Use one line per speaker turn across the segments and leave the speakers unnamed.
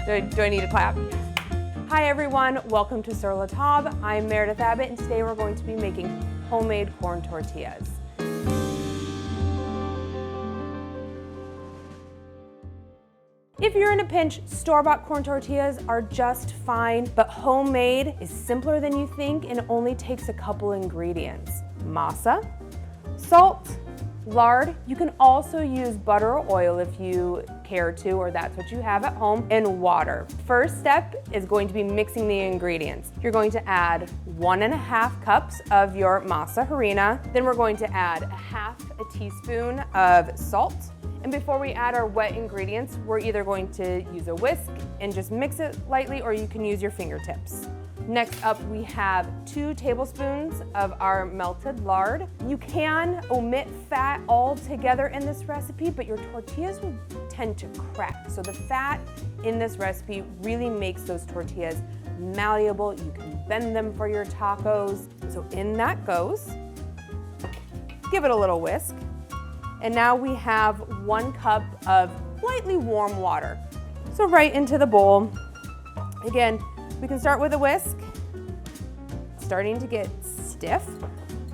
Do I need to clap? Hi everyone, welcome to Sur La Table. I'm Meredith Abbott, and today we're going to be making homemade corn tortillas. If you're in a pinch, store-bought corn tortillas are just fine, but homemade is simpler than you think and only takes a couple ingredients. Masa, salt, lard. You can also use butter or oil if you care to, or that's what you have at home, and water. First step is going to be mixing the ingredients. You're going to add 1.5 cups of your masa harina. Then we're going to add 1/2 teaspoon of salt. And before we add our wet ingredients, we're either going to use a whisk and just mix it lightly, or you can use your fingertips. Next up, we have 2 tablespoons of our melted lard. You can omit fat altogether in this recipe, but your tortillas will tend to crack. So the fat in this recipe really makes those tortillas malleable. You can bend them for your tacos. So in that goes. Give it a little whisk. And now we have 1 cup of slightly warm water. So right into the bowl. Again, we can start with a whisk. It's starting to get stiff.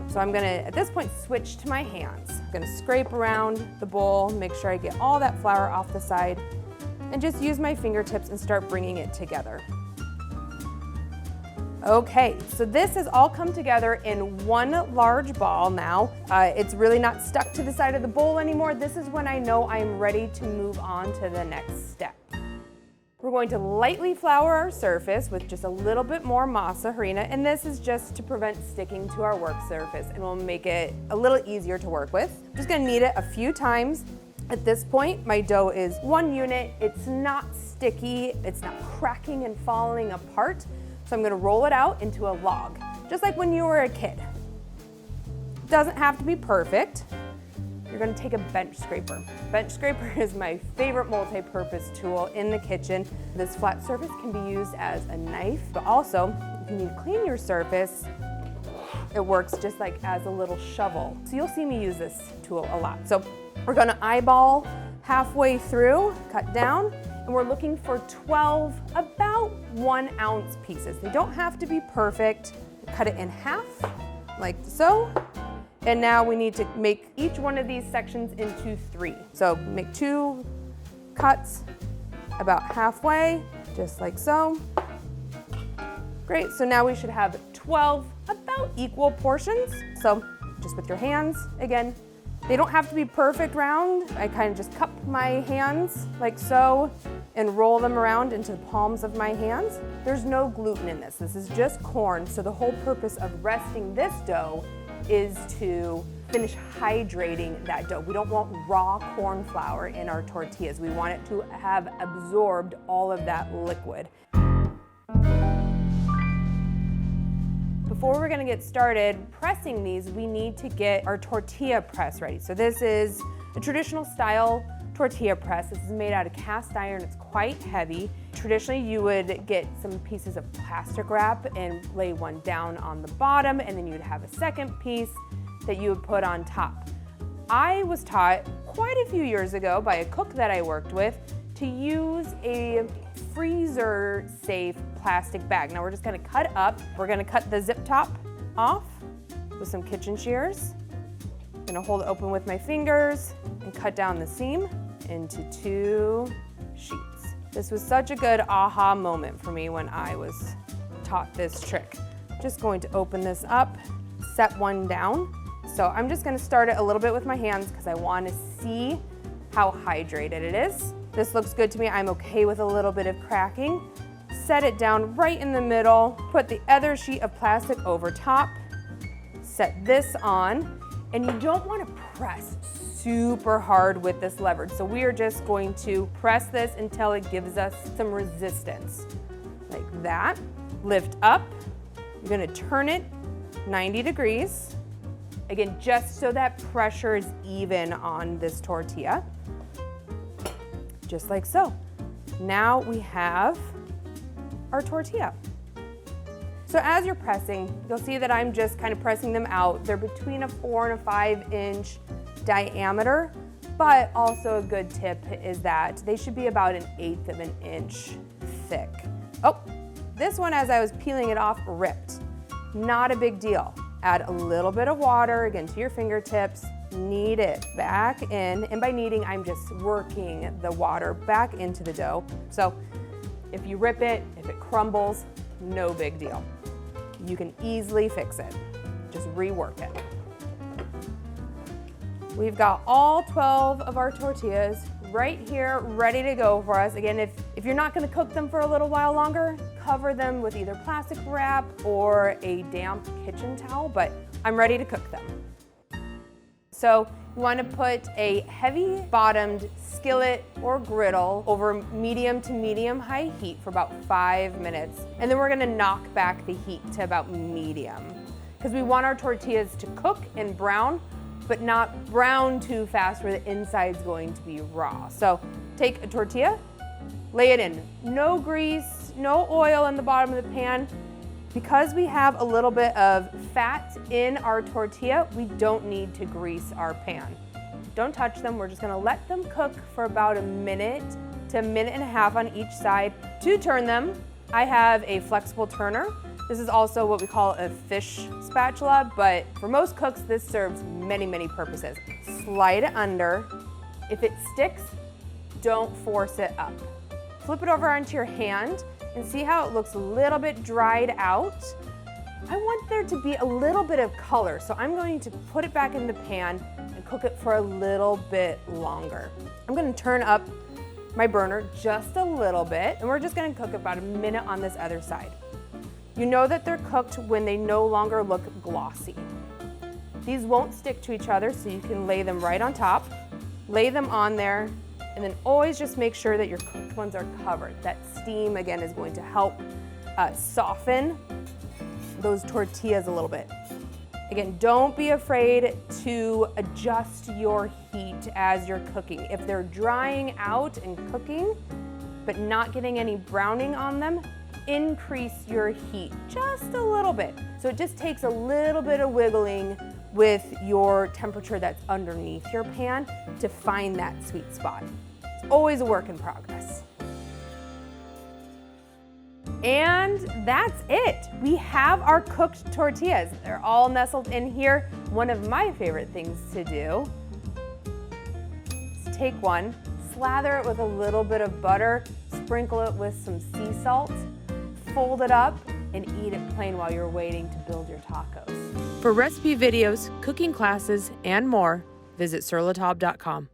So I'm gonna, at this point, switch to my hands. I'm gonna scrape around the bowl, make sure I get all that flour off the side, and just use my fingertips and start bringing it together. Okay, so this has all come together in 1 large ball now. It's really not stuck to the side of the bowl anymore. This is when I know I'm ready to move on to the next step. We're going to lightly flour our surface with just a little bit more masa harina, and this is just to prevent sticking to our work surface, and will make it a little easier to work with. I'm just gonna knead it a few times. At this point, my dough is 1 unit. It's not sticky, it's not cracking and falling apart. So I'm gonna roll it out into a log, just like when you were a kid. It doesn't have to be perfect. You're gonna take a bench scraper. Bench scraper is my favorite multi-purpose tool in the kitchen. This flat surface can be used as a knife, but also if you need to clean your surface, it works just like as a little shovel. So you'll see me use this tool a lot. So we're gonna eyeball halfway through, cut down, and we're looking for 12 about 1 ounce pieces. They don't have to be perfect. Cut it in half, like so. And now we need to make each one of these sections into 3. So make 2 cuts about halfway, just like so. Great, so now we should have 12 about equal portions. So just with your hands, again, they don't have to be perfect round. I kind of just cup my hands like so and roll them around into the palms of my hands. There's no gluten in this. This is just corn. So the whole purpose of resting this dough is to finish hydrating that dough. We don't want raw corn flour in our tortillas. We want it to have absorbed all of that liquid. Before we're gonna get started pressing these, we need to get our tortilla press ready. So this is a traditional style tortilla press. This is made out of cast iron. It's quite heavy. Traditionally, you would get some pieces of plastic wrap and lay one down on the bottom, and then you'd have a second piece that you would put on top. I was taught quite a few years ago by a cook that I worked with to use a freezer-safe plastic bag. Now we're just gonna cut up. We're gonna cut the zip top off with some kitchen shears. I'm gonna hold it open with my fingers and cut down the seam into 2 sheets. This was such a good aha moment for me when I was taught this trick. Just going to open this up, set one down. So I'm just gonna start it a little bit with my hands because I wanna see how hydrated it is. This looks good to me. I'm okay with a little bit of cracking. Set it down right in the middle, put the other sheet of plastic over top, set this on, and you don't want to press super hard with this lever. So we are just going to press this until it gives us some resistance. Like that. Lift up. You're gonna turn it 90 degrees. Again, just so that pressure is even on this tortilla. Just like so. Now we have our tortilla. So as you're pressing, you'll see that I'm just kind of pressing them out. They're between a 4 and a 5 inch diameter. But also a good tip is that they should be about 1/8 of an inch thick. Oh, this one, as I was peeling it off, ripped. Not a big deal. Add a little bit of water, again, to your fingertips. Knead it back in, and by kneading, I'm just working the water back into the dough. So if you rip it, if it crumbles, no big deal. You can easily fix it. Just rework it. We've got all 12 of our tortillas right here, ready to go for us. Again, if you're not gonna cook them for a little while longer, cover them with either plastic wrap or a damp kitchen towel, but I'm ready to cook them. So you want to put a heavy bottomed skillet or griddle over medium to medium high heat for about 5 minutes. And then we're going to knock back the heat to about medium, because we want our tortillas to cook and brown, but not brown too fast where the inside's going to be raw. So take a tortilla, lay it in. No grease, no oil in the bottom of the pan. Because we have a little bit of fat in our tortilla, we don't need to grease our pan. Don't touch them. We're just gonna let them cook for about 1 minute to 1.5 minutes on each side. To turn them, I have a flexible turner. This is also what we call a fish spatula, but for most cooks, this serves many, many purposes. Slide it under. If it sticks, don't force it up. Flip it over onto your hand and see how it looks a little bit dried out. I want there to be a little bit of color, so I'm going to put it back in the pan and cook it for a little bit longer. I'm gonna turn up my burner just a little bit, and we're just gonna cook about 1 minute on this other side. You know that they're cooked when they no longer look glossy. These won't stick to each other, so you can lay them right on top, lay them on there, and then always just make sure that your cooked ones are covered. That steam, again, is going to help soften those tortillas a little bit. Again, don't be afraid to adjust your heat as you're cooking. If they're drying out and cooking, but not getting any browning on them, increase your heat just a little bit. So it just takes a little bit of wiggling with your temperature that's underneath your pan to find that sweet spot. It's always a work in progress. And that's it. We have our cooked tortillas. They're all nestled in here. One of my favorite things to do is take one, slather it with a little bit of butter, sprinkle it with some sea salt, fold it up, and eat it plain while you're waiting to build your tacos. For recipe videos, cooking classes, and more, visit surlatab.com.